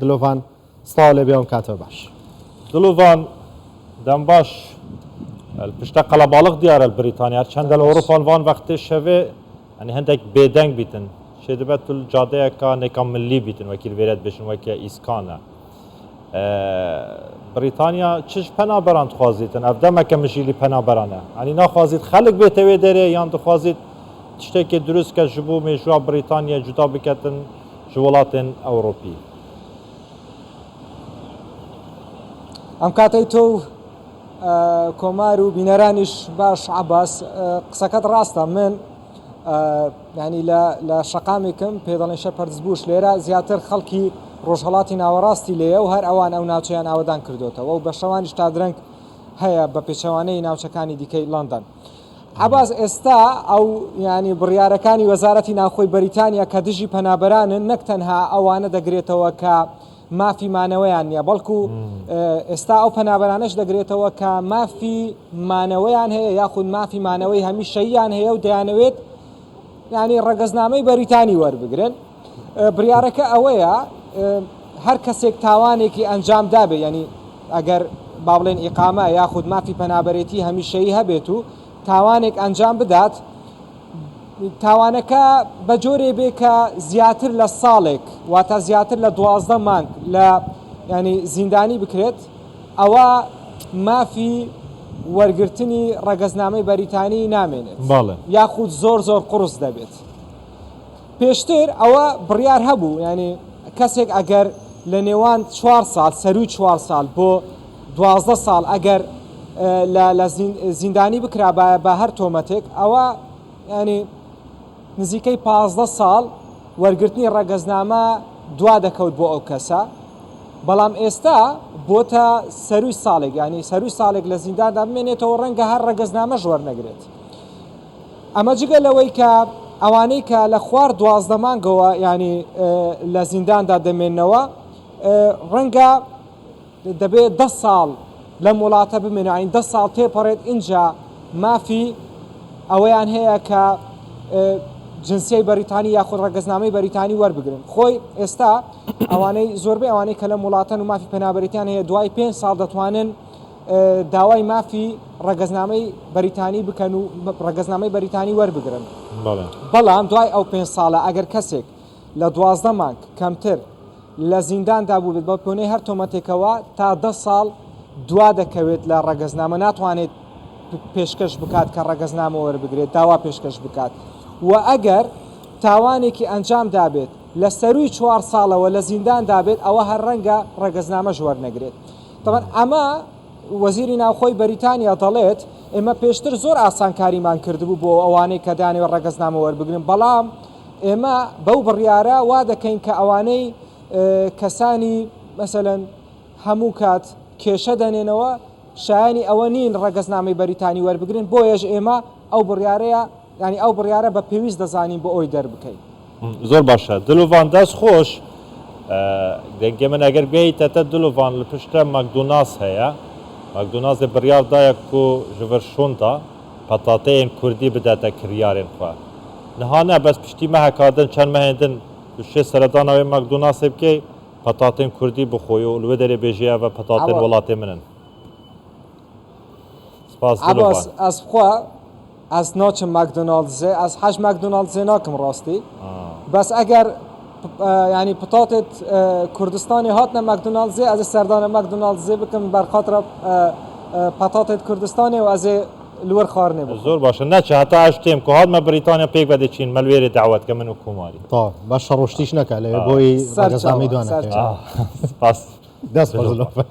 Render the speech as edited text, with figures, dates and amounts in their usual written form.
دلوفان ستاله بيوم كاتو باش دلوفان دم باش البشتا قلبالغ ديار البريطانيا چند الاوروبا وان وقت شوه يعني هندك بيدنگ بيتن شدبت الجاده كا نكام ملي بيتن وكيل ويرد بشن وكي اسكانا بريطانيا چش پنا بران خوازيتن افدما كمجيلي پنا برانه يعني ناخوازيت خلق بيتوي دره يان دخوازيت تشتكي دروس كجبو مجوا بريطانيا جدا بكتن جولاتن اوروبي ام كاتي تو كومارو بينرانيش باش عباس قسكت راستا من يعني لا شقامكم بيضل شپرز بوش ليرا زياتر خلقي روجهلاتی ناوەڕاستی لێە و هەر ئەوان ئەو ناوچەیان ئاوەدان کردوتەوە و بە شەوانیش تا درەنگ هەیە بە پێچەوانەی ناوچەکانی دیکەی لەندەن. عباس ئێستا ئەو ینی بڕیارەکانی وەزارەتی ناوخۆی بەریتانیا کە دژی پەنابەرانن نەک تەنها ئەوانە دەگرێتەوە کە مافی مانەوەیان نییە بەڵکو ئێستا ئەو پەنابەرانەش دەگرێتەوە کە مافی مانەوەیان هەیە یاخود مافی مانەوەی هەمیشەییان هەیە و دەیانەوێت ینی ڕەگەزنامەی بەریتانی وەربگرن. بڕیارەکە ئەوەیە هەر کەسێک تاوانێکی ئەنجام دابێ ینی ئەگەر با بڵێن ئیقامە یاخود مافی پەنابەرێتی هەمیشەیی هەبێت و تاوانێک ئەنجام بدات تاوانەکە بە جۆرێ بێ کە زیاتر لە ساڵێک واتە زیاتر لە 12 مانگ لە ینی زیندانی بکرێت ئەوە مافی وەرگرتنی ڕەگەزنامەی بەریتانی نامێنێت یاخود زۆر قورس دەبێت. پێشتر ئەوە بڕیار هەبوو ینی کەسێک ئەگەر لە نێوان 4 ساڵ سەروی 4 ساڵ بۆ 12 ساڵ ئەگەر لە زیندانی بکرا بە هەر تۆمەتێک ئەوە ینی نزیکەی 15 ساڵ وەرگرتنی ڕەگەزنامە دوا دەکەوت بۆ ئەو کەسە بەڵام ئێستا بۆتە سەروی ساڵێک ینی سەروی ساڵێک لە زینداندا بمێنێتەوە ڕەنگە هەر ڕەگەزنامەش وەرنەگرێت. ئەمە جگە لەوەی کە ئەوانەی کە لە خوار 12 مانگەوە ینی لە زینداندا دەمێنەوە ڕەنگە دەبێت 10 ساڵ لەم وڵاتە بمێنین 10 ساڵ تێپەڕێت اینجا مافی ئەوەیان هەیە کە جنسیەی بەریتانی یاخود ڕەگەزنامەی بەریتانی وەربگرن. خۆی ئێستا ئەوانەی زۆربەی ئەوانەی کە لەم وڵاتەن و مافی پەنابەریتیان هەیە دوای 5 ساڵ دەتوانن داوای مافی ڕەگەزنامەی بەریتانی بکەن و ڕەگەزنامەی بەریتانی وەربگرن. بەڵام دوای ئەو 5 ساڵە ئەگەر کەسێک لە 12 مانگ کەمتر لە زینداندا بوو بێت بە پێونەی هەر تۆمەتێکەوە تا 10 ساڵ دوا دەکەوێت لە ڕەگەزنامە ناتوانێت پێشکەش بکات کە ڕەگەزنامە وەربگرێت داوا پێشکەش بکات و ئەگەر تاوانێکی ئەنجام دابێت لە سەروی 4 ساڵەوە لە زیندان دابێت ئەوە هەر ڕەنگە ڕەگەزنامەش وەرنەگرێت. طبعا ئەمە وەزیری ناوخۆی بەریتانیا دەڵێت ئێمە پێشتر زۆر ئاسانکاریمان کردبوو بۆ ئەوانەی کە دانێوە ڕەگەزنامە وەربگرن بەڵام ئێمە بەو بڕیارە وا دەکەین کە ئەوانەی کەسانی مەسەلەن هەموو کات کێشە دەنێنەوە شایانی ئەوە نین ڕەگەزنامەی بەریتانی وەربگرن بۆیەش ئێمە ئەو بڕیارەیە ینی ئەو بڕیارە بە پێویست دەزانین بۆ ئەوی دەربکەین. زۆر باشە دلوڤان دەست خۆش دەنگێ من ئەگەر بێیتەتە دلوڤان لە پشتە مەکدۆناس هەیە مەکدۆناس بڕیاردایە و ژڤر شۆندا پەتاتەیەن کوردی بداتە کریارێن خوا نهانە بەس پشتی مەهەکادن چەند مەهێندن تووشێ سەرەدانەوەی مەکدۆناسێ بکەی پەتاتێن کوردی بخۆی و لێ دەرێ بێژەیە بە پەتاتێن وڵاتێ منن. سپاس دلوڤان. ئەس خوا ئەس ناچم مەکدۆنالدزێ ئەس حەش مەکدۆنالدزێ ناکەم ڕاستی بەس ئەگەر ینی پتاتێت کوردستانی هاتنە مەکدۆنالدزێ ئەزێ سەردانە مەکدۆنالدزێ بکەم بەرخاترە پتاتێت کوردستانی و ئەزێ لوەر خواردنێ زۆر باشە نەچە هەتا ئەشتێم کە هاتمە بریتانیا پێک بەدەچین مەلوێرێ داوەتکە من و کوماری تا باشە ڕۆشتیش نەکە لێ بۆی ڕەگەزنامەی دوانەکە سپاس دەست بەزلۆفە